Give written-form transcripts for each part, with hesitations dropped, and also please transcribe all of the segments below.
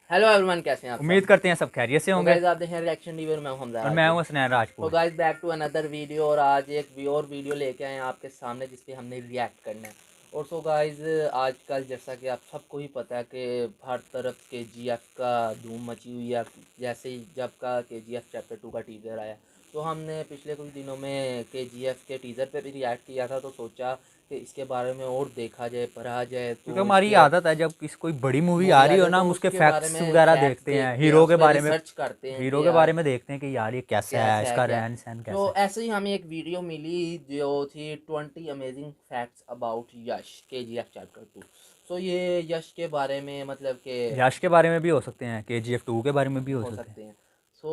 Hello everyone, कैसे हैं आप उम्मीद सब। करते हैं सब खैरियत से तो होंगे। गाइस आप देख रहे हैं रिएक्शन टीवी और मैं हूं हमजा और मैं राजपूत। हूं हसनैन तो Rajput. Guys back to another video, और आज एक और वीडियो लेके आए हैं आपके सामने जिस पे हमने रिएक्ट करना है। और सो गाइस आजकल जैसा कि आप सबको ही पता है कि हर तरफ केजीएफ का धूम मची हुई है। जैसे ही जब का केजीएफ चैप्टर 2 का टीज़र आया, तो हमने पिछले कुछ दिनों में केजीएफ के टीज़र पे भी रिएक्ट किया था। तो सोचा कि इसके बारे में और देखा जाए, पढ़ा जाए। क्योंकि तो हमारी इसके आदत है जब कोई बड़ी मूवी आ मूवी आ रही हो जाए ना, तो हम उसके उसके बारे फैक्ट्स में वगैरह फैक्ट्स देखते हैं, देखते हैं, उस पर रिसर्च करते हैं हीरो कि के यार बारे में देखते हैं कि यार ये कैसा है, कैसा है इसका क्या। रहन सहन तो कैसा है। ऐसे ही हमें एक वीडियो मिली जो थी 20 amazing facts about Yash KGF chapter 2। सो ये यश के बारे में मतलब के यश के बारे में भी हो सकते हैं, KGF 2 के बारे में भी हो हो सकते हैं। सकते हैं। सो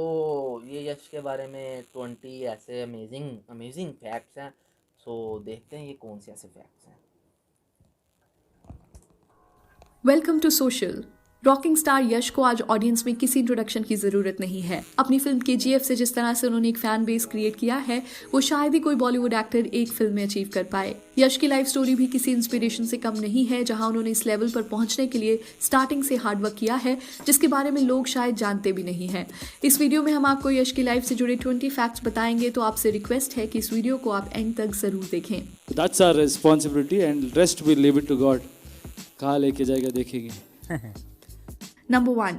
ये यश के बारे में 20 ऐसे अमेजिंग अमेजिंग फैक्ट्स हैं। सो देखते हैं ये कौन से ऐसे फैक्ट्स हैं। Welcome to social. Rocking star Yash को आज ऑडियंस में किसी इंट्रोडक्शन की जरूरत नहीं है। अपनी फिल्म केजीएफ से जिस तरह से उन्होंने एक फैन बेस क्रिएट किया है, वो शायद ही कोई बॉलीवुड एक्टर एक फिल्म में अचीव कर पाए। यश की लाइफ स्टोरी भी किसी इंस्पिरेशन से कम नहीं है, जहां उन्होंने इस लेवल पर पहुंचने के लिए स्टार्टिंग से हार्डवर्क किया है, जिसके बारे में लोग शायद जानते भी नहीं है। इस वीडियो में हम आपको यश की लाइफ से जुड़े 20 फैक्ट्स बताएंगे, तो आपसे रिक्वेस्ट है कि इस वीडियो को आप एंड तक जरूर देखें। That's our responsibility and rest we leave it to God. कहाँ लेके जाएगा देखेंगे। नंबर 1,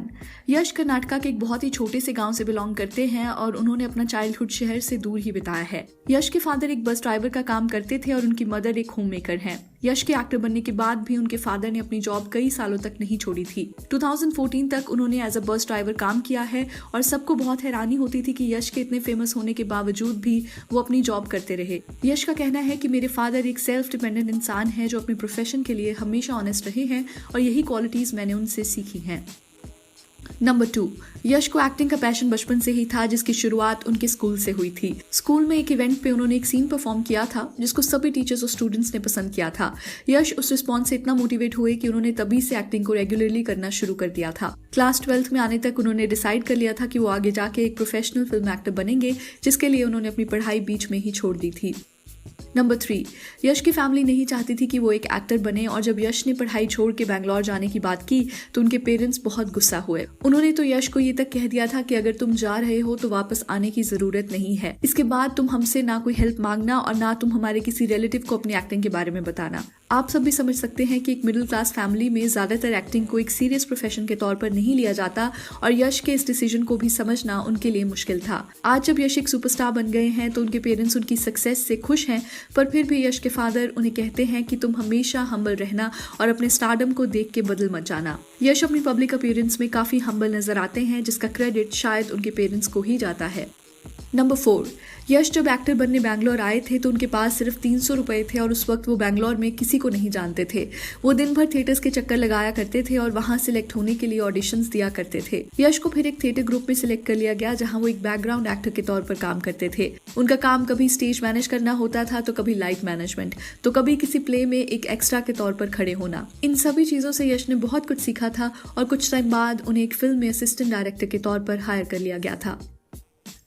यश कर्नाटका के एक बहुत ही छोटे से गांव से बिलोंग करते हैं और उन्होंने अपना चाइल्डहुड शहर से दूर ही बिताया है। यश के फादर एक बस ड्राइवर का काम करते थे और उनकी मदर एक होम मेकर हैं। यश के एक्टर बनने के बाद भी उनके फादर ने अपनी जॉब कई सालों तक नहीं छोड़ी थी। 2014 तक उन्होंने एज अ बस ड्राइवर काम किया है और सबको बहुत हैरानी होती थी कि यश के इतने फेमस होने के बावजूद भी वो अपनी जॉब करते रहे। यश का कहना है कि मेरे फादर एक सेल्फ डिपेंडेंट इंसान है जो अपने प्रोफेशन के लिए हमेशा ऑनेस्ट रहे हैं और यही क्वालिटीज मैंने उनसे सीखी हैं। नंबर 2, यश को एक्टिंग का पैशन बचपन से ही था, जिसकी शुरुआत उनके स्कूल से हुई थी। स्कूल में एक इवेंट पे उन्होंने एक सीन परफॉर्म किया था जिसको सभी टीचर्स और स्टूडेंट्स ने पसंद किया था। यश उस रिस्पॉन्स से इतना मोटिवेट हुए कि उन्होंने तभी से एक्टिंग को रेगुलरली करना शुरू कर दिया था। क्लास 12th में आने तक उन्होंने डिसाइड कर लिया था कि वो आगे जाके एक प्रोफेशनल फिल्म एक्टर बनेंगे, जिसके लिए उन्होंने अपनी पढ़ाई बीच में ही छोड़ दी थी। नंबर 3, यश की फैमिली नहीं चाहती थी कि वो एक एक्टर बने और जब यश ने पढ़ाई छोड़ के बैंगलोर जाने की बात की तो उनके पेरेंट्स बहुत गुस्सा हुए। उन्होंने तो यश को ये तक कह दिया था कि अगर तुम जा रहे हो तो वापस आने की जरूरत नहीं है। इसके बाद तुम हमसे ना कोई हेल्प मांगना और ना तुम हमारे किसी रिलेटिव को अपनी एक्टिंग के बारे में बताना। आप सब भी समझ सकते हैं कि एक मिडिल क्लास फैमिली में ज्यादातर एक्टिंग को एक सीरियस प्रोफेशन के तौर पर नहीं लिया जाता और यश के इस डिसीजन को भी समझना उनके लिए मुश्किल था। आज जब यश एक सुपरस्टार बन गए हैं तो उनके पेरेंट्स उनकी सक्सेस से खुश हैं, पर फिर भी यश के फादर उन्हें कहते हैं कि तुम हमेशा हम्बल रहना और अपने स्टारडम को देख के बदल मत जाना। यश अपनी पब्लिक अपीयरेंस में काफी हम्बल नजर आते हैं, जिसका क्रेडिट शायद उनके पेरेंट्स को ही जाता है। नंबर 4, यश जब एक्टर बनने बैंगलोर आए थे तो उनके पास सिर्फ 300 रुपए थे और उस वक्त वो बैंगलोर में किसी को नहीं जानते थे। वो दिन भर थिएटर्स के चक्कर लगाया करते थे और वहां सिलेक्ट होने के लिए ऑडिशंस दिया करते थे। यश को फिर एक थिएटर ग्रुप में सिलेक्ट कर लिया गया, जहां वो एक बैकग्राउंड एक्टर के तौर पर काम करते थे। उनका काम कभी स्टेज मैनेज करना होता था, तो कभी लाइट मैनेजमेंट, तो कभी किसी प्ले में एक एक्स्ट्रा के तौर पर खड़े होना। इन सभी चीजों से यश ने बहुत कुछ सीखा था और कुछ टाइम बाद उन्हें एक फिल्म में असिस्टेंट डायरेक्टर के तौर पर हायर कर लिया गया था।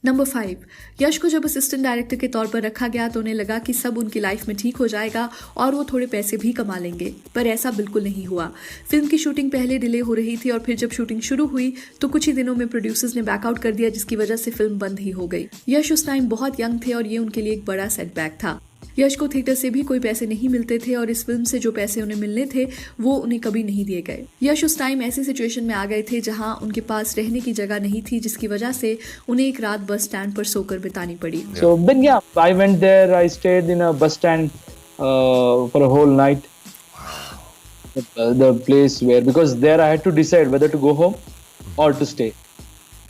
नंबर 5, यश को जब असिस्टेंट डायरेक्टर के तौर पर रखा गया तो उन्हें लगा कि सब उनकी लाइफ में ठीक हो जाएगा और वो थोड़े पैसे भी कमा लेंगे, पर ऐसा बिल्कुल नहीं हुआ। फिल्म की शूटिंग पहले डिले हो रही थी और फिर जब शूटिंग शुरू हुई तो कुछ ही दिनों में प्रोड्यूसर्स ने बैकआउट कर दिया, जिसकी वजह से फिल्म बंद ही हो गई। यश उस टाइम बहुत यंग थे और ये उनके लिए एक बड़ा सेटबैक था। यश को थिएटर से भी कोई पैसे नहीं मिलते थे और इस फिल्म से जो पैसे उन्हें मिलने थे वो उन्हें कभी नहीं दिए गए। यश उस टाइम ऐसी सिचुएशन में आ गए थे जहां उनके पास रहने की जगह नहीं थी, जिसकी वजह से उन्हें एक रात बस स्टैंड पर सोकर बितानी पड़ी। So then yeah, I went there. I stayed in a bus stand for a whole night. The place where because there I had to decide whether to go home or to stay.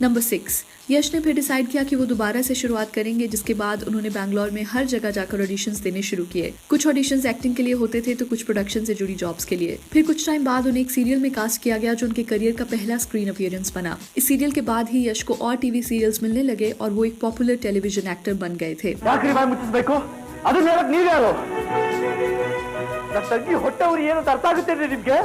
Number 6, यश ने फिर decide किया कि वो दोबारा से शुरुआत करेंगे, जिसके बाद उन्होंने बैंगलोर में हर जगह जाकर ऑडिशंस देने शुरू किए। कुछ ऑडिशंस एक्टिंग के लिए होते थे तो कुछ प्रोडक्शन से जुड़ी जॉब्स के लिए। फिर कुछ टाइम बाद उन्हें एक सीरियल में कास्ट किया गया जो उनके करियर का पहला स्क्रीन अपीयरेंस बना। इस सीरियल के बाद ही यश को और टीवी सीरियल्स मिलने लगे और वो एक पॉपुलर टेलीविजन एक्टर बन गए थे। ಯಾಕ್ರಿ ಬಾಯ್ ಮುಚ್ಚಿಸ್ಬೇಕು? ಅದು ಹೇಳಕ್ ನೀವ್ಯಾರು? ನನ್ನ ತಂಗಿ ಹೊಟ್ಟೆ ಉರಿ ಏನು ಅರ್ಥ ಆಗುತ್ತೆ ನಿಮ್ಗೆ?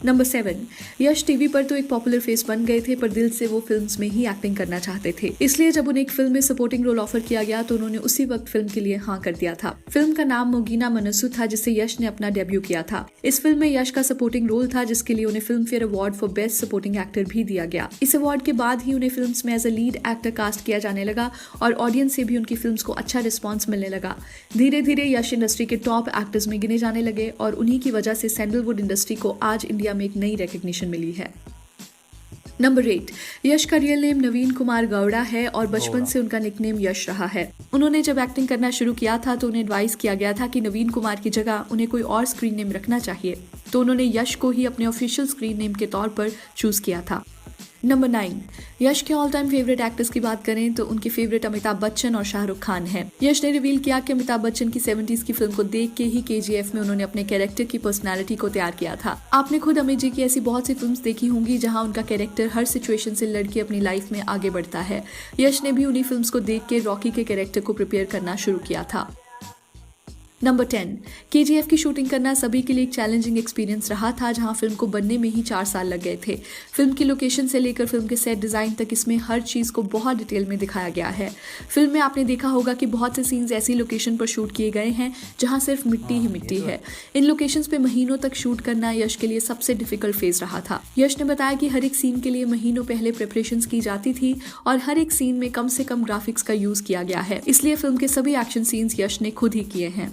नंबर 7, यश टीवी पर तो एक पॉपुलर फेस बन गए थे, पर दिल से वो फिल्म्स में ही एक्टिंग करना चाहते थे। इसलिए जब उन्हें एक फिल्म में सपोर्टिंग रोल ऑफर किया गया तो उन्होंने उसी वक्त फिल्म के लिए हाँ कर दिया था। फिल्म का नाम मोगीना मनसू था, जिससे यश ने अपना डेब्यू किया था। इस फिल्म में यश का सपोर्टिंग रोल था, जिसके लिए उन्हें film fair award for best supporting actor भी दिया गया। इस अवार्ड के बाद ही उन्हें फिल्म्स में as a lead actor cast किया जाने लगा और ऑडियंस से भी उनकी फिल्म्स को अच्छा रिस्पॉन्स मिलने लगा। धीरे धीरे यश इंडस्ट्री के टॉप एक्टर्स में गिने जाने लगे और उन्हीं की वजह से सैंडलवुड इंडस्ट्री को आज इंडिया में एक नई रिकॉग्निशन मिली है। नंबर 8, यश का रियल नेम नवीन कुमार गौड़ा है और बचपन से उनका निकनेम यश रहा है। उन्होंने जब एक्टिंग करना शुरू किया था तो उन्हें एडवाइस किया गया था कि नवीन कुमार की जगह उन्हें कोई और स्क्रीन नेम रखना चाहिए, तो उन्होंने यश को ही अपने ऑफिशियल स्क्रीन नेम के तौर पर चूज किया था। नंबर 9, यश के ऑल टाइम फेवरेट एक्टर्स की बात करें तो उनके फेवरेट अमिताभ बच्चन और शाहरुख खान हैं। यश ने रिवील किया कि अमिताभ बच्चन की 70s की फिल्म को देख के ही KGF में उन्होंने अपने कैरेक्टर की पर्सनालिटी को तैयार किया था। आपने खुद अमित जी की ऐसी बहुत सी फिल्म्स देखी होंगी जहां उनका कैरेक्टर हर सिचुएशन से लड़के अपनी लाइफ में आगे बढ़ता है। यश ने भी उन्हीं फिल्म्स को देख के रॉकी के कैरेक्टर को प्रिपेयर करना शुरू किया था। नंबर 10, KGF की शूटिंग करना सभी के लिए एक चैलेंजिंग एक्सपीरियंस रहा था, जहां फिल्म को बनने में ही 4 साल लग गए थे। फिल्म की लोकेशन से लेकर फिल्म के सेट डिजाइन तक इसमें हर चीज को बहुत डिटेल में दिखाया गया है। फिल्म में आपने देखा होगा कि बहुत से सीन्स ऐसी लोकेशन पर शूट किए गए हैं जहां सिर्फ मिट्टी ही मिट्टी है। इन लोकेशंस पे महीनों तक शूट करना यश के लिए सबसे डिफिकल्ट फेज रहा था। यश ने बताया कि हर एक सीन के लिए महीनों पहले प्रिपरेशंस की जाती थी और हर एक सीन में कम से कम ग्राफिक्स का यूज किया गया है, इसलिए फिल्म के सभी एक्शन सीन्स यश ने खुद ही किए हैं।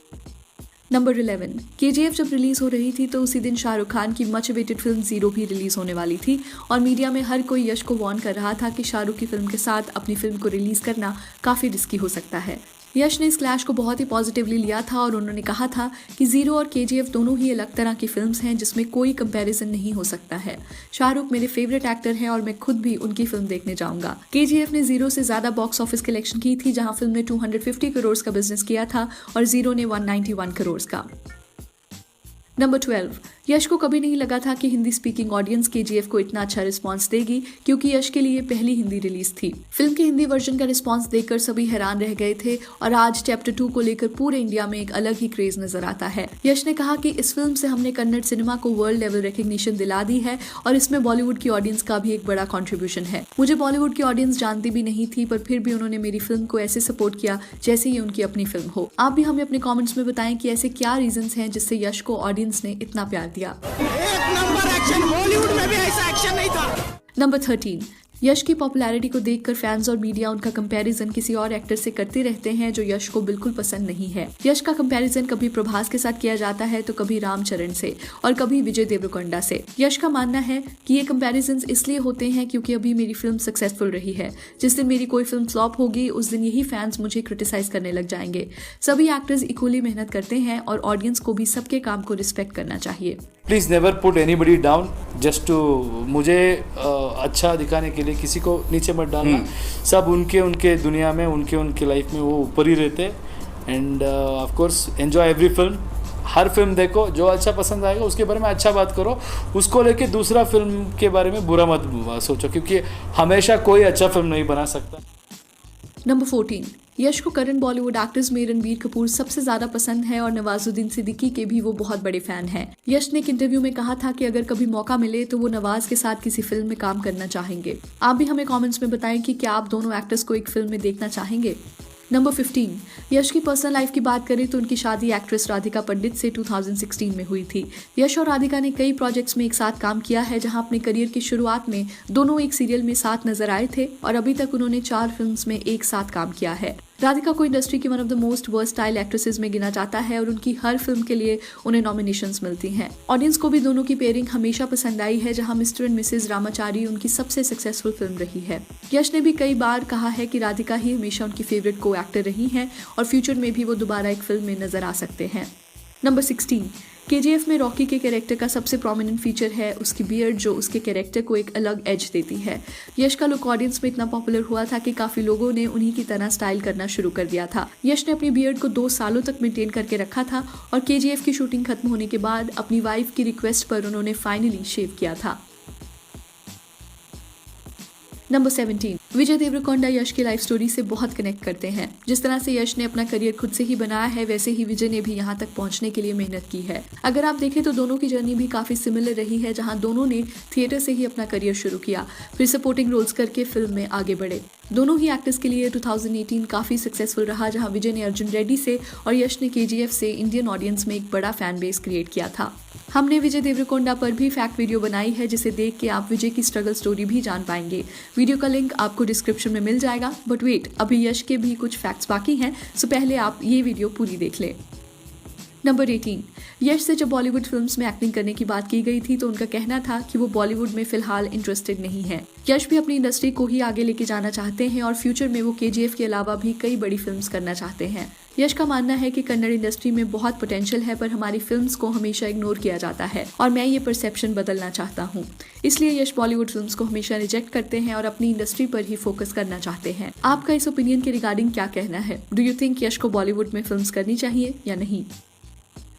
नंबर 11, KGF जब रिलीज हो रही थी तो उसी दिन शाहरुख खान की मच अवेटेड फिल्म जीरो भी रिलीज होने वाली थी और मीडिया में हर कोई यश को वार्न कर रहा था कि शाहरुख की फिल्म के साथ अपनी फिल्म को रिलीज करना काफी रिस्की हो सकता है। यश ने इस क्लैश को बहुत ही पॉजिटिवली लिया था और उन्होंने कहा था कि जीरो और KGF दोनों ही अलग तरह की फिल्म्स हैं जिसमें कोई कंपैरिजन नहीं हो सकता है। शाहरुख मेरे फेवरेट एक्टर हैं और मैं खुद भी उनकी फिल्म देखने जाऊंगा। KGF ने जीरो से ज्यादा बॉक्स ऑफिस कलेक्शन की थी, जहां फिल्म ने 250 करोड़ का बिजनेस किया था और जीरो ने 191 करोड़ का। नंबर 12, यश को कभी नहीं लगा था कि हिंदी स्पीकिंग ऑडियंस KGF को इतना अच्छा रिस्पांस देगी, क्योंकि यश के लिए पहली हिंदी रिलीज थी। फिल्म के हिंदी वर्जन का रिस्पांस देखकर सभी हैरान रह गए थे और आज चैप्टर 2 को लेकर पूरे इंडिया में एक अलग ही क्रेज नजर आता है। यश ने कहा कि इस फिल्म से हमने कन्नड़ सिनेमा को वर्ल्ड लेवल रिकग्निशन दिला दी है और इसमें बॉलीवुड की ऑडियंस का भी एक बड़ा कॉन्ट्रीब्यूशन है। मुझे बॉलीवुड की ऑडियंस जानती भी नहीं थी, पर फिर भी उन्होंने मेरी फिल्म को ऐसे सपोर्ट किया जैसे ये उनकी अपनी फिल्म हो। आप भी हमें अपने कॉमेंट्स में बताएं कि ऐसे क्या रीजंस हैं जिससे यश को ऑडियंस ने इतना प्यार दिया। एक नंबर एक्शन, हॉलीवुड में भी ऐसा एक्शन नहीं था। नंबर 13, यश की पॉपुलैरिटी को देखकर फैंस और मीडिया उनका कंपैरिजन किसी और एक्टर से करते रहते हैं जो यश को बिल्कुल पसंद नहीं है। यश का कंपैरिजन कभी प्रभास के साथ किया जाता है तो कभी रामचरण से और कभी विजय देवरकोंडा से। यश का मानना है कि ये कंपैरिजन इसलिए होते हैं क्योंकि अभी मेरी फिल्म सक्सेसफुल रही है। जिस दिन मेरी कोई फिल्म फ्लॉप होगी उस दिन यही फैंस मुझे क्रिटिसाइज करने लग जाएंगे। सभी एक्टर्स इक्वली मेहनत करते हैं और ऑडियंस को भी सबके काम को रिस्पेक्ट करना चाहिए। Please never put anybody down just to मुझे अच्छा दिखाने के लिए किसी को नीचे मत डालना। सब उनके दुनिया में उनके लाइफ में वो ऊपर ही रहते end of course enjoy every film. Her film देखो, जो अच्छा पसंद आएगा उसके बारे में अच्छा बात करो, उसको लेके दूसरा फिल्म के बारे में बुरा मत सोचो, क्योंकि हमेशा कोई अच्छा फिल्म नहीं बना सकता। नंबर 14, यश को करंट बॉलीवुड एक्टर्स में रणबीर कपूर सबसे ज्यादा पसंद है और नवाजुद्दीन सिद्दीकी के भी वो बहुत बड़े फैन हैं। यश ने एक इंटरव्यू में कहा था कि अगर कभी मौका मिले तो वो नवाज के साथ किसी फिल्म में काम करना चाहेंगे। आप भी हमें कमेंट्स में बताएं कि क्या आप दोनों एक्टर्स को एक फिल्म में देखना चाहेंगे। नंबर 15, यश की पर्सनल लाइफ की बात करें तो उनकी शादी एक्ट्रेस राधिका पंडित से 2016 में हुई थी। यश और राधिका ने कई प्रोजेक्ट्स में एक साथ काम किया है, जहां अपने करियर की शुरुआत में दोनों एक सीरियल में साथ नजर आए थे और अभी तक उन्होंने 4 फिल्म्स में एक साथ काम किया है। राधिका को इंडस्ट्री की one of the most versatile actresses में गिना जाता है और उनकी हर फिल्म के लिए उन्हें नॉमिनेशंस मिलती हैं। ऑडियंस को भी दोनों की पेयरिंग हमेशा पसंद आई है, जहां मिस्टर एंड मिसेज रामाचारी उनकी सबसे सक्सेसफुल फिल्म रही है। यश ने भी कई बार कहा है कि राधिका ही हमेशा उनकी फेवरेट को एक्टर रही हैं और फ्यूचर में भी वो दोबारा एक फिल्म में नजर आ सकते हैं। नंबर 16, KGF में रॉकी के कैरेक्टर का सबसे प्रोमिनेंट फीचर है उसकी बियर्ड, जो उसके कैरेक्टर को एक अलग एज देती है। यश का लुक ऑडियंस में इतना पॉपुलर हुआ था कि काफी लोगों ने उन्हीं की तरह स्टाइल करना शुरू कर दिया था। यश ने अपनी बियर्ड को 2 सालों तक मेंटेन करके रखा था और KGF की शूटिंग खत्म होने के बाद अपनी वाइफ की रिक्वेस्ट पर उन्होंने फाइनली शेव किया था। नंबर 17, विजय देवरकोंडा यश की लाइफ स्टोरी से बहुत कनेक्ट करते हैं। जिस तरह से यश ने अपना करियर खुद से ही बनाया है, वैसे ही विजय ने भी यहाँ तक पहुँचने के लिए मेहनत की है। अगर आप देखें तो दोनों की जर्नी भी काफी सिमिलर रही है, जहाँ दोनों ने थिएटर से ही अपना करियर शुरू किया, फिर सपोर्टिंग रोल्स करके फिल्म में आगे बढ़े। दोनों ही एक्टर्स के लिए 2018 काफी सक्सेसफुल रहा, जहां विजय ने अर्जुन रेड्डी से और यश ने KGF से इंडियन ऑडियंस में एक बड़ा फैन बेस क्रिएट किया था। हमने विजय देवरकोंडा पर भी फैक्ट वीडियो बनाई है, जिसे देख के आप विजय की स्ट्रगल स्टोरी भी जान पाएंगे। वीडियो का लिंक आपको डिस्क्रिप्शन में मिल जाएगा। बट वेट, अभी यश के भी कुछ फैक्ट्स बाकी हैं, सो पहले आप ये वीडियो पूरी देख लें। नंबर 18, यश से जब बॉलीवुड फिल्म्स में एक्टिंग करने की बात की गई थी तो उनका कहना था कि वो बॉलीवुड में फिलहाल इंटरेस्टेड नहीं है। यश भी अपनी इंडस्ट्री को ही आगे लेके जाना चाहते हैं और फ्यूचर में वो KGF के अलावा भी कई बड़ी फिल्म्स करना चाहते हैं। यश का मानना है कि कन्नड़ इंडस्ट्री में बहुत पोटेंशियल है, पर हमारी फिल्म्स को हमेशा इग्नोर किया जाता है और मैं ये परसेप्शन बदलना चाहता हूँ। इसलिए यश बॉलीवुड फिल्म्स को हमेशा रिजेक्ट करते हैं और अपनी इंडस्ट्री पर ही फोकस करना चाहते हैं। आपका इस ओपिनियन के रिगार्डिंग क्या कहना है? डू यू थिंक यश को बॉलीवुड में फिल्म्स करनी चाहिए या नहीं?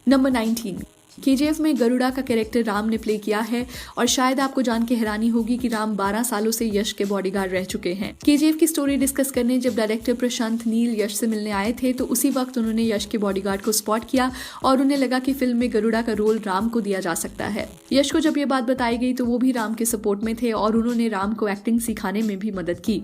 नंबर 19, KGF में गरुड़ा का कैरेक्टर राम ने प्ले किया है और शायद आपको जान के हैरानी होगी कि राम 12 सालों से यश के बॉडीगार्ड रह चुके हैं। KGF की स्टोरी डिस्कस करने जब डायरेक्टर प्रशांत नील यश से मिलने आए थे तो उसी वक्त उन्होंने यश के बॉडीगार्ड को स्पॉट किया और उन्हें लगा कि फिल्म में गरुड़ा का रोल राम को दिया जा सकता है। यश को जब ये बात बताई गई तो वो भी राम के सपोर्ट में थे और उन्होंने राम को एक्टिंग सिखाने में भी मदद की।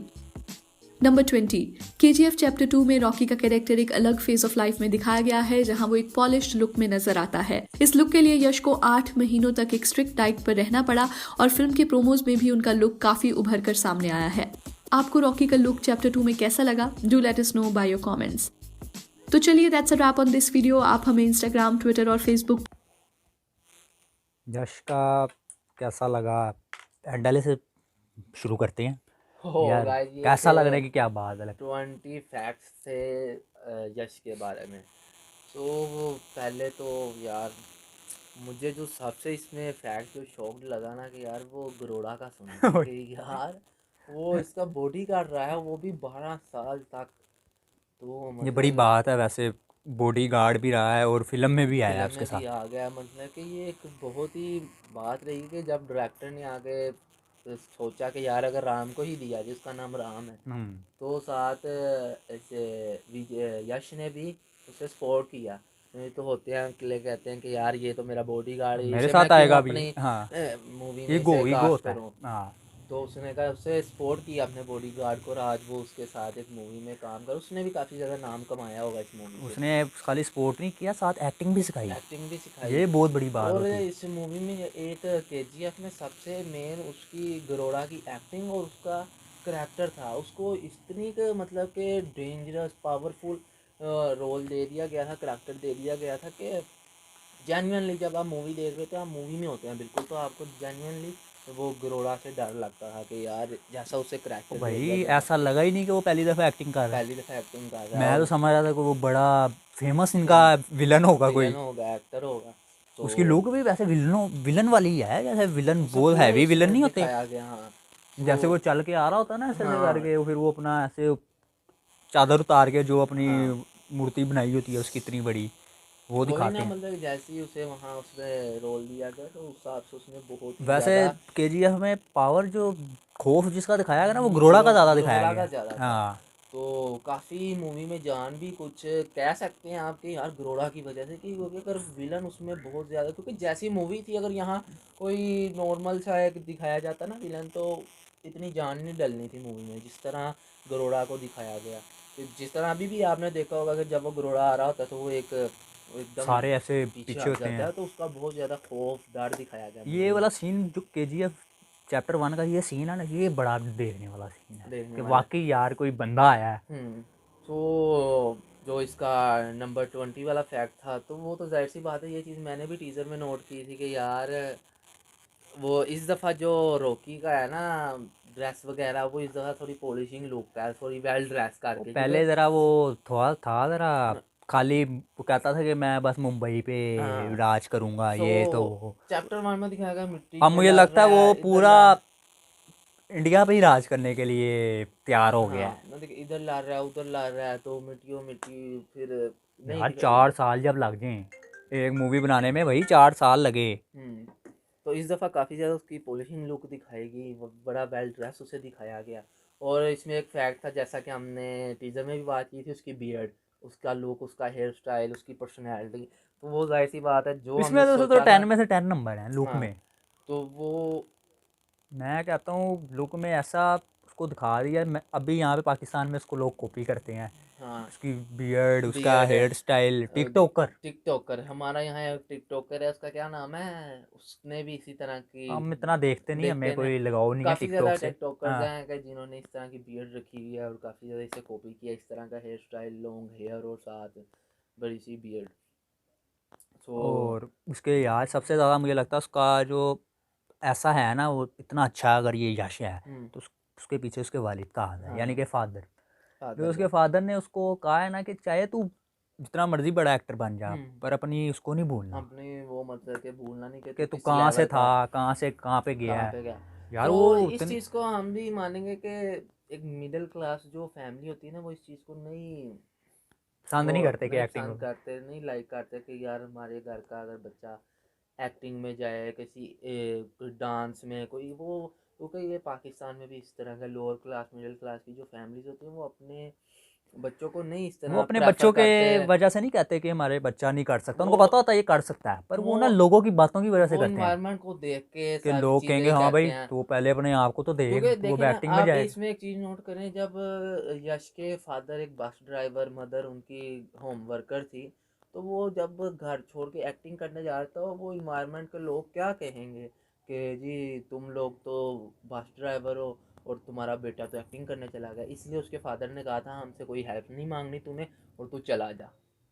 नंबर 20, KGF चैप्टर 2 में रॉकी का कैरेक्टर एक अलग फेज ऑफ लाइफ में दिखाया गया है, जहां वो एक पॉलिश्ड लुक में नजर आता है। इस लुक के लिए यश को 8 महीनों तक एक स्ट्रिक्ट डाइट पर रहना पड़ा और फिल्म के प्रोमोज में भी उनका लुक काफी उभर कर सामने आया है। आपको रॉकी का लुक चैप्टर 2 में कैसा लगा? Do let us know by your comments. तो चलिए, that's a wrap on this video. आप हमें इंस्टाग्राम, ट्विटर और फेसबुक। यश का कैसा लगा, एंडले से शुरू करते हैं। यार गाइस, ये कैसा लग रहा है कि क्या बात है। 20 फैक्ट्स थे यश के बारे में। तो पहले तो यार मुझे जो सबसे इसमें फैक्ट जो शॉक्ड लगा ना कि यार वो गरोड़ा का सुना कि यार वो इसका बॉडी गार्ड रहा है, वो भी 12 साल तक। तो ये बड़ी मतलब बात है वैसे, बॉडी गार्ड भी रहा है और फिल्म में भी आया है फिल्म उसके में भी साथ। आ गया। मतलब कि ये एक बहुत ही बात रही कि जब डायरेक्टर ने आगे सोचा कि यार अगर राम को ही दिया जिसका नाम राम है, तो साथ ऐसे यश ने भी उसे सपोर्ट किया। नहीं तो होते हैं अकेले कहते हैं कि यार ये तो मेरा बॉडी गार्ड है, मेरे इसे साथ मैं आएगा क्यों भी। अपनी हाँ, मूवी में ईगो से ईगो कास्ट होता है। करूं। हाँ, तो उसने कहा उससे सपोर्ट किया अपने बॉडी गार्ड को और आज वो उसके साथ एक मूवी में काम कर। उसने भी काफ़ी ज़्यादा नाम कमाया होगा इस मूवी से। उसने खाली सपोर्ट नहीं किया, साथ एक्टिंग भी सिखाई। एक्टिंग भी सिखाई। ये बहुत बड़ी बात और होती है। इस मूवी में एक KGF में सबसे मेन उसकी गरोड़ा की एक्टिंग और उसका करैक्टर था। उसको इतनी मतलब कि डेंजरस पावरफुल रोल दे दिया गया था, करैक्टर दे दिया गया था कि जेन्युइनली जब आप मूवी देख रहे थे, आप मूवी में होते हैं बिल्कुल, तो आपको जेन्युइनली वो गरोड़ा से डर लगता था कि यार जैसा उसे करैक्टर भाई ऐसा लगा ही नहीं कि वो पहली दफ़ा एक्टिंग कर रहा है। पहली दफ़ा एक्टिंग कर रहा मैं है तो समझ रहा था कि वो बड़ा फेमस इनका विलन होगा कोई। विलन होगा, एक्टर होगा। तो उसकी लुक भी वैसे विलन वाली ही है, जैसे विलन उसे बहुत पूरा हैवी विलन उसमें नहीं होते। दिखाया गया। हाँ, जैसे वो चल के आ रहा होता है ना ऐसे हाँ। करके, फिर वो अपना ऐसे चादर उतार के जो अपनी हाँ। मूर्ति बनाई होती है उसकी इतनी बड़ी, वो वही दिखाते ना, हैं। मतलब जैसे ही उसे वहाँ उसने रोल दिया गया तो उस हिसाब से उसने बहुत ही वैसे ज़्यादा KGF में पावर जो खौफ जिसका दिखाया गया ना, वो गरोड़ा का ज़्यादा दिखाया गरोड़ा गया। का ज़्यादा था। हाँ, तो काफ़ी मूवी में जान भी कुछ कह सकते हैं आपके यार गरोड़ा की वजह से, कि क्योंकि अगर विलन उसमें बहुत ज़्यादा, क्योंकि जैसी मूवी थी, अगर यहाँ कोई नॉर्मल सा एक दिखाया जाता ना विलन, तो इतनी जान नहीं डलनी थी मूवी में जिस तरह गरोड़ा को दिखाया गया। तो जिस तरह अभी भी आपने देखा होगा कि जब वो गरोड़ा आ रहा होता है तो वो एकदम सारे ऐसे पीछे पीछे हट होते जाता है, हैं। तो उसका बहुत ज़्यादा खौफ डर दिखाया गया ये वाला सीन जो KGF चैप्टर 1 का ये सीन है ना, ये बड़ा देखने वाला सीन है देखने कि वाला। वाकई यार कोई बंदा आया है। तो जो इसका नंबर 20 वाला फैक्ट था, तो वो तो जाहिर सी बात है, ये चीज़ मैंने भी टीज़र में नोट की थी कि यार वो इस दफ़ा जो रॉकी का है ना ड्रेस वगैरह, वो इस दफ़ा थोड़ी पॉलिशिंग लुक का है, थोड़ी वेल ड्रेस करके। पहले ज़रा वो थोड़ा था ज़रा खाली, वो कहता था कि मैं बस मुंबई पे हाँ। राज करूँगा, ये तो वो। चैप्टर 1 में दिखाया गया मिट्टी अब में मुझे लड़ लगता है रहा वो इधर पूरा इंडिया पे ही राज करने के लिए तैयार हो गया है। हाँ, मतलब इधर ला रहा है उधर ला रहा है, तो मिट्टियों मिट्टी फिर नहीं यार 4 साल जब लग जाएं एक मूवी बनाने में, भाई 4 साल लगे। तो इस दफ़ा काफ़ी ज़्यादा उसकी पॉलिशिंग लुक दिखाएगी, बड़ा वेल ड्रेस उसे दिखाया गया। और इसमें एक फैक्ट था, जैसा कि हमने टीज़र में भी बात की थी, उसकी बियर्ड, उसका लुक, उसका हेयर स्टाइल, उसकी पर्सनैलिटी, तो वो जाहिर सी बात है जो इसमें हमने तो सोचा 10 था। में से 10 नंबर है लुक हाँ, में। तो वो मैं कहता हूँ लुक में ऐसा उसको दिखा दिया है। अभी यहाँ पे पाकिस्तान में उसको लोग कॉपी करते हैं, हाँ उसकी बियर्ड, उसका बियर्ड है। Hair style. टिकटॉकर, टिकटॉकर हमारा यहाँ एक टिकटॉकर है, उसका क्या नाम है, उसने भी इसी तरह की हम इतना देखते नहीं, हमें देखते हैं। कोई लगाव नहीं है काफ़ी ज़्यादा टिकटॉक से। टिकटॉकर्स हाँ, हैं कि जिन्होंने इस तरह की बियर्ड रखी हुई है और काफ़ी ज़्यादा इसे कॉपी किया, इस तरह का हेयर स्टाइल, लॉन्ग हेयर और साथ बड़ी सी बियर्ड। सो और उसके यार सबसे ज़्यादा मुझे लगता है उसका जो ऐसा है ना, वो इतना अच्छा, अगर ये यश है तो उसके पीछे उसके वालिद का हाथ है, यानी हाँ कि फादर। जो फादर उसके का। फादर ने उसको कहा है ना कि चाहे तू जितना मर्जी बड़ा एक्टर बन जा, हम्म पर अपनी उसको नहीं भूलना अपने वो मतलब कि भूलना नहीं कि कि तू तू किस कहाँ से लेवल था, का, कहाँ से कहाँ पे गया कहाँ है। पे गया। यार तो वो इस उतने चीज़ को हम भी मानेंगे कि एक मिडिल क्लास जो फैमिली होती है ना, वो इस चीज़ को नहीं, पसंद वो नहीं करते कि नहीं एक्टिंग पसंद हो। करते, नहीं लाइक करते कि यार हमारे घर का अगर बच्चा एक्टिंग में जाए, किसी कोई डांस में, कोई वो, क्योंकि ये पाकिस्तान में भी इस तरह का लोअर क्लास मिडिल क्लास की जो फैमिलीज होती हैं, वो अपने बच्चों को नहीं इस वो तरह अपने प्रेफर बच्चों के करते। वजह से नहीं कहते कि हमारे बच्चा नहीं कर सकता, वो उनको पता होता है ये कर सकता है, पर वो वो ना लोगों की बातों की वजह से वो करते हैं इन्वायरमेंट को देख के कि सारी लोग कहेंगे चीज़ें हाँ कहते भाई हैं। तू पहले अपने आप को तो देख, क्योंकि तू अब देखिए ना, एक्टिंग में आप जाएगा। इसमें एक चीज़ नोट करें, जब यश के फादर एक बस ड्राइवर, मदर उनकी होम वर्कर थी, तो वो जब घर छोड़ के एक्टिंग करने जा रहा था, वो इन्वायरमेंट के लोग क्या कहेंगे कि जी तुम लोग तो बस ड्राइवर हो और तुम्हारा बेटा तो एक्टिंग करने चला गया। इसलिए उसके फादर ने कहा था हमसे कोई हेल्प नहीं मांगनी तूने, और तू चला जा।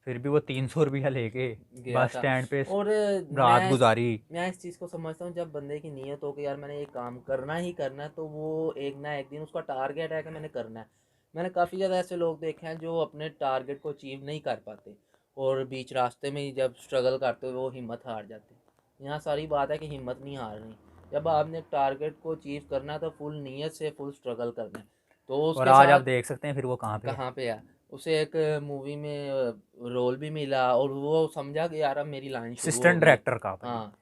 फिर भी वो 300 रुपया लेके गया बस था। स्टैंड पे और रात गुजारी। मैं इस चीज़ को समझता हूँ, जब बंदे की नीयत हो कि यार मैंने ये काम करना ही करना है, तो वो एक ना एक दिन उसका टारगेट है कि मैंने करना है। मैंने काफ़ी ज़्यादा ऐसे लोग देखे हैं जो अपने टारगेट को अचीव नहीं कर पाते और बीच रास्ते में ही जब स्ट्रगल करते हुए वो हिम्मत हार जाते। यहाँ सारी बात है कि हिम्मत नहीं हारनी। जब आपने एक टारगेट को अचीव करना है तो फुल नीयत से फुल स्ट्रगल करना है। तो और उसके आज आप साथ देख सकते हैं फिर वो कहाँ पे है। कहाँ पे है, उसे एक मूवी में रोल भी मिला और वो समझा कि यार अब मेरी लाइन शुरू असिस्टेंट होगी। डायरेक्टर का भाई, हाँ,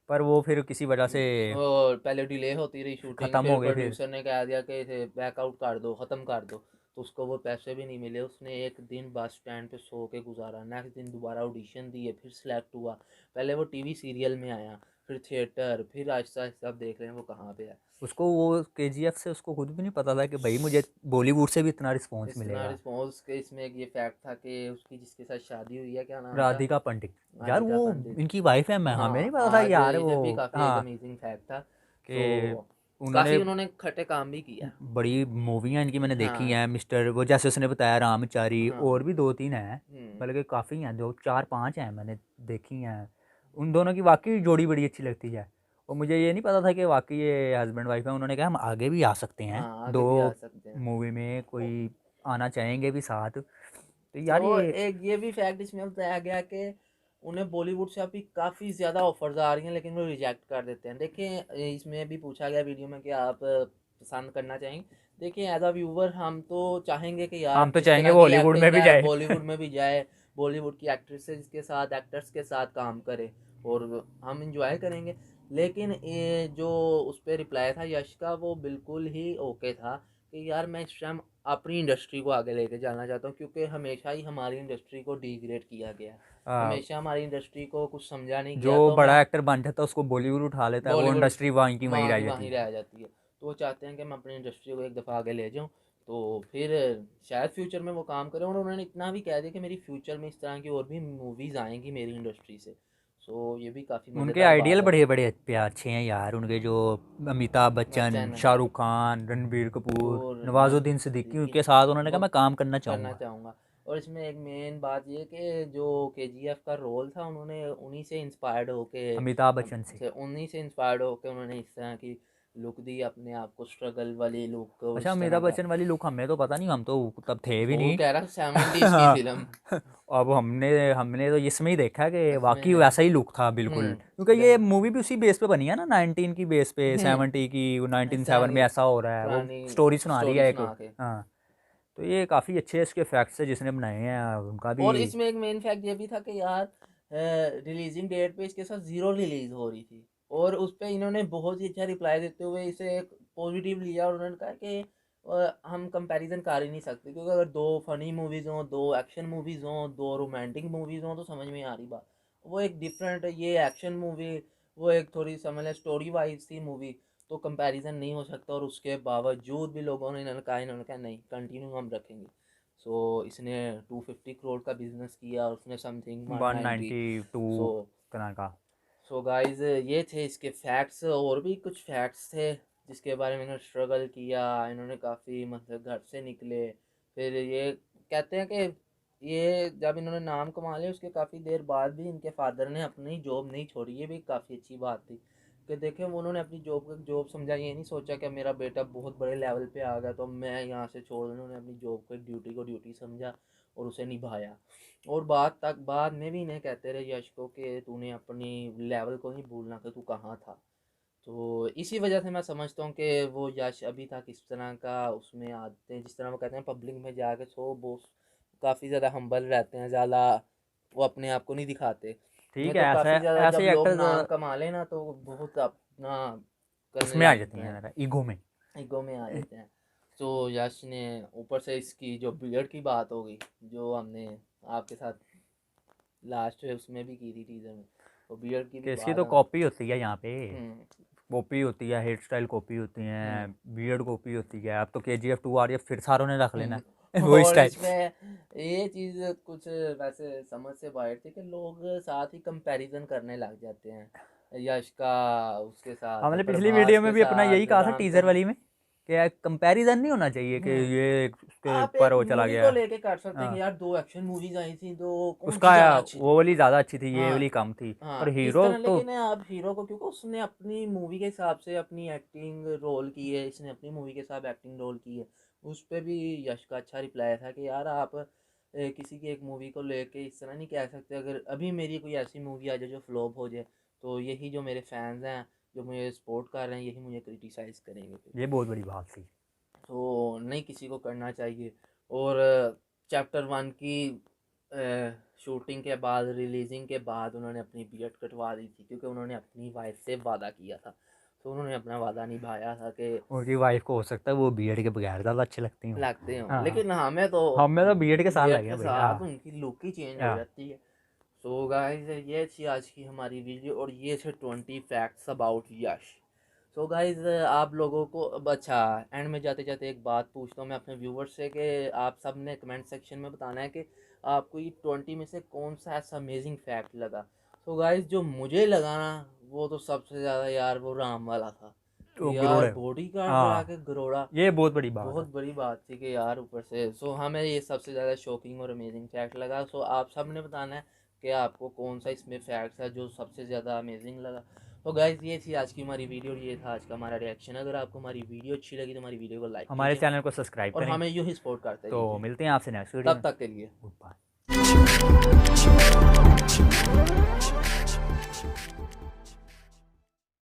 पर वो फिर किसी वजह से और पहले डिले होती रही शूटिंग, ख़त्म फिर हो गए फिर। प्रोड्यूसर ने कह दिया कि इसे बैकआउट कर दो, ख़त्म कर दो, तो उसको वो पैसे भी नहीं मिले। उसने एक दिन बस स्टैंड पे सो के गुजारा, नेक्स्ट दिन दोबारा ऑडिशन दिए, फिर सिलेक्ट हुआ। पहले वो टीवी सीरियल में आया, फिर थिएटर, फिर आहिस्ता आहिस्ता अब देख रहे हैं वो कहाँ पे है। उसको वो केजीएफ से उसको खुद भी नहीं पता था कि भाई मुझे बॉलीवुड से भी इतना रिस्पॉन्स इस तरह मिलेगा। रिस्पॉन्स के इसमें एक ये फैक्ट था कि उसकी जिसके साथ शादी हुई है, क्या नाम था, राधिका पंडित, यार राधिका वो पंडित। इनकी वाइफ है। मैं हमें नहीं हाँ, पता था आज यार वो। ये भी काफ़ी एक हाँ, अमेजिंग फैक्ट था। सो कि काफ़ी उन्होंने उन्होंने खट्टे काम भी किया। बड़ी मूवियाँ इनकी मैंने देखी हाँ हैं, मिस्टर वो जैसे उसने बताया रामचारी, हाँ। और भी 2-3 हैं, बल्कि काफ़ी हैं, 2-4-5 हैं मैंने देखी हैं। उन दोनों की वाकई जोड़ी बड़ी अच्छी लगती है। और मुझे ये नहीं पता था कि वाकई ये हस्बैंड वाइफ है। उन्होंने कहा हम आगे भी आ सकते हैं, हाँ आगे दो भी आ सकते हैं। मूवी में कोई आना चाहेंगे भी साथ, तो यार तो ये एक ये भी फैक्ट इसमें बताया गया कि उन्हें बॉलीवुड से अभी काफ़ी ज़्यादा ऑफर्स आ रही हैं, लेकिन वो रिजेक्ट कर देते हैं। देखिए इसमें भी पूछा गया वीडियो में कि आप पसंद करना चाहेंगे। देखिए एज अ व्यूवर हम तो चाहेंगे कि यार हम तो जिस चाहेंगे तरह वो की हॉलीवुड में एक्टिंग भी है जाए। बॉलीवुड में भी जाए, बॉलीवुड की एक्ट्रेसेस के साथ एक्टर्स के साथ काम करे और हम इंजॉय करेंगे। लेकिन ये जो उस पर रिप्लाई था यश का, वो बिल्कुल ही ओके था कि यार मैं इस टाइम अपनी इंडस्ट्री को आगे लेके जाना चाहता हूँ, क्योंकि हमेशा ही हमारी इंडस्ट्री को डिग्रेड किया गया है। आ, हमेशा हमारी इंडस्ट्री को कुछ समझा नहीं जो गया, तो मैं बड़ा एक्टर बन जाता है उसको बॉलीवुड उठा लेता है, वो बॉलीवुड इंडस्ट्री वहीं की वहीं वहाँ रह की जाती वहीं है। रह जाती है। तो वो चाहते हैं कि मैं अपनी इंडस्ट्री को एक दफ़ा आगे ले जाऊँ, तो फिर शायद फ्यूचर में वो काम करें। और उन्होंने इतना भी कह दिया कि मेरी फ्यूचर में इस तरह की और भी मूवीज़ आएंगी मेरी इंडस्ट्री से। सो ये भी काफ़ी उनके मज़ेदार आइडियल बात है। बड़े बड़े अच्छे हैं यार, उनके जो अमिताभ बच्चन, बच्चन शाहरुख खान, रणबीर कपूर, और नवाजुद्दीन सिद्दीकी सिद्दीकी के साथ उन्होंने कहा वो मैं काम करना करना चाहूँगा। चाहूँगा। और इसमें एक मेन बात ये कि जो केजीएफ का रोल था, उन्होंने उन्हीं से इंस्पायर्ड होके अमिताभ बच्चन से। उन्हीं से इंस्पायर्ड होके उन्होंने इस तरह की लुक दी अपने आप को, स्ट्रगल वाली लुक, अच्छा, इस तरह अमिताभ का। बच्चन वाली लुक हमें तो पता नहीं, हम तो तब थे भी वो नहीं। कह रहा 70s की फिल्म अब हमने हमने तो इसमें ही देखा कि वाकई इसमें। वैसा ही लुक था बिल्कुल, क्योंकि ये मूवी भी उसी बेस पे बनी है ना, 19 की बेस पे, 70 की, इस 1907 तरह में की ऐसा हो रहा है, वो पुरानी स्टोरी सुना रही स्टोरी है एक। सुना के। हाँ, तो ये काफ़ी अच्छे इसके फैक्ट्स है जिसने बनाए हैं उनका भी। और इसमें एक मेन फैक्ट ये भी था कि यार रिलीजिंग डेट पे इसके साथ ज़ीरो रिलीज़ हो रही थी। और उस पर इन्होंने बहुत ही अच्छा रिप्लाई देते हुए इसे एक पॉजिटिव लिया और उन्होंने कहा कि हम कंपैरिजन कर ही नहीं सकते, क्योंकि अगर 2 फनी मूवीज़ हों, 2 एक्शन मूवीज़ हों, 2 रोमांटिक मूवीज़ हों तो समझ में आ रही बात। वो एक डिफरेंट, ये एक्शन मूवी, वो एक थोड़ी समझ लें स्टोरी वाइज थी मूवी, तो कंपैरिजन नहीं हो सकता। और उसके बावजूद भी लोगों ने इन्होंने कहा नहीं, कंटिन्यू हम रखेंगे। सो इसने 250 करोड़ का बिजनेस किया और उसने समथिंग 190। 192 सो तरह का। सो गाइस ये थे इसके फैक्ट्स। और भी कुछ फैक्ट्स थे जिसके बारे में इन्होंने स्ट्रगल किया, इन्होंने काफ़ी मतलब घर से निकले। फिर ये कहते हैं कि ये जब इन्होंने नाम कमा लिया उसके काफ़ी देर बाद भी इनके फादर ने अपनी जॉब नहीं छोड़ी। ये भी काफ़ी अच्छी बात थी कि देखें उन्होंने अपनी जॉब समझा, ये नहीं सोचा कि मेरा बेटा बहुत बड़े लेवल पे आ गया तो मैं यहाँ से छोड़ दूँ। उन्होंने अपनी जॉब को ड्यूटी समझा और उसे निभाया। और बाद में भी इन्हें कहते रहे यश को कि तूने अपनी लेवल को नहीं भूलना कि तू कहाँ था। तो इसी वजह से मैं समझता हूँ कि वो यश अभी तक इस तरह का उसमें आते हैं, जिस तरह वो कहते हैं पब्लिक में जाके वो काफ़ी ज़्यादा हम्बल रहते हैं, ज़्यादा वो अपने आप को नहीं दिखाते। ठीक तो है, काफ़ी ज़्यादा ऐसे जब लोग एक्टर्स नाम कमा लेना तो बहुत अपना करने उसमें आ लग जाती जाते हैं हैं, ईगो में। ईगो में आ जाते हैं। तो यश ने ऊपर से इसकी जो बियर्ड की बात हो गई, जो हमने आपके साथ लास्ट उसमें भी की थी टीजर में, तो बियर्ड की भी कि इसकी बात तो हम कॉपी होती है यहाँ पे, कॉपी होती है, हेयर स्टाइल कॉपी होती है, बियर्ड कॉपी होती है। अब तो KGF 2 आ रही है, फिर सारों ने रख लेना है वही और स्टाइल। इसमें ये चीज़ कुछ वैसे समझ से बाहर थी कि लोग साथ ही कंपैरिजन करने लग जाते हैं, यश का उसके साथ, हमने पिछली प्रभास वीडियो में के भी अपना यही साथ, कहा था राम टीजर वाली में कि कंपैरिजन नहीं होना चाहिए कि ये उसके आप ऊपर एक वो चला मूवी गया। को लेके कर सकते हैं हाँ, कि यार 2 एक्शन मूवीज आई थी, तो कौन सी उसका ज़्यादा अच्छी थी। वो वाली ज़्यादा अच्छी थी, ये हाँ वाली कम थी। और हाँ इस हीरो तरह, तो लेकिन आप हीरो को, क्योंकि उसने अपनी मूवी के हिसाब से अपनी एक्टिंग रोल की है, इसने अपनी मूवी के हिसाब एक्टिंग रोल की है। उस पर भी यश का अच्छा रिप्लाई था कि यार आप किसी की एक मूवी को लेके इस तरह नहीं कह सकते। अगर अभी मेरी कोई ऐसी मूवी आ जाए जो फ्लॉप हो जाए तो यही जो मेरे फैंस हैं जो मुझे सपोर्ट कर रहे हैं यही मुझे क्रिटिसाइज़ करेंगे। ये बहुत बड़ी बात थी। तो नहीं किसी को करना चाहिए। और चैप्टर 1 की शूटिंग के बाद, रिलीजिंग के बाद उन्होंने अपनी बियर्ड कटवा दी थी, क्योंकि उन्होंने अपनी वाइफ से वादा किया था। तो उन्होंने अपना वादा निभाया था कि उनकी वाइफ को हो सकता है वो बियर्ड के बगैर ज़्यादा अच्छे लगती हूँ। लगते हो, हाँ, लेकिन हमें तो हमें तो बियर्ड के साथ बियर्ड लगे के भैया। साथ उनकी लुक ही चेंज हो जाती है। सो गाइस ये थी आज की हमारी वीडियो और ये थे 20 facts about Yash. So guys आप लोगों को अब अच्छा एंड में जाते जाते एक बात पूछता हूँ मैं अपने व्यूवर्स से कि आप सब ने कमेंट सेक्शन में बताना है कि आपको ये 20 में से कौन सा ऐसा अमेजिंग फैक्ट लगा। सो गाइस जो मुझे लगा ना वो तो सबसे ज़्यादा यार वो राम वाला था तो कि यार गरोड़े, बॉडी गार्ड बना के हाँ, गरोड़ा, ये बहुत बड़ी बात है। बहुत बड़ी बात थी कि यार ऊपर से। सो हमें ये सबसे ज़्यादा शॉकिंग और अमेजिंग फैक्ट लगा। सो आप सब ने बताना है कि आपको कौन सा इसमें फैक्ट है जो सबसे ज़्यादा अमेजिंग लगा। तो गाइस ये थी आज की हमारी वीडियो, ये था आज का हमारा रिएक्शन। अगर आपको हमारी वीडियो अच्छी लगी तो हमारी वीडियो को लाइक हमारे कीजिए चैनल को सब्सक्राइब और करें। हमें यूँ ही सपोर्ट करते तो रहिए। मिलते हैं आपसे नेक्स्ट वीडियो तब में। तक के लिए गुड बाय।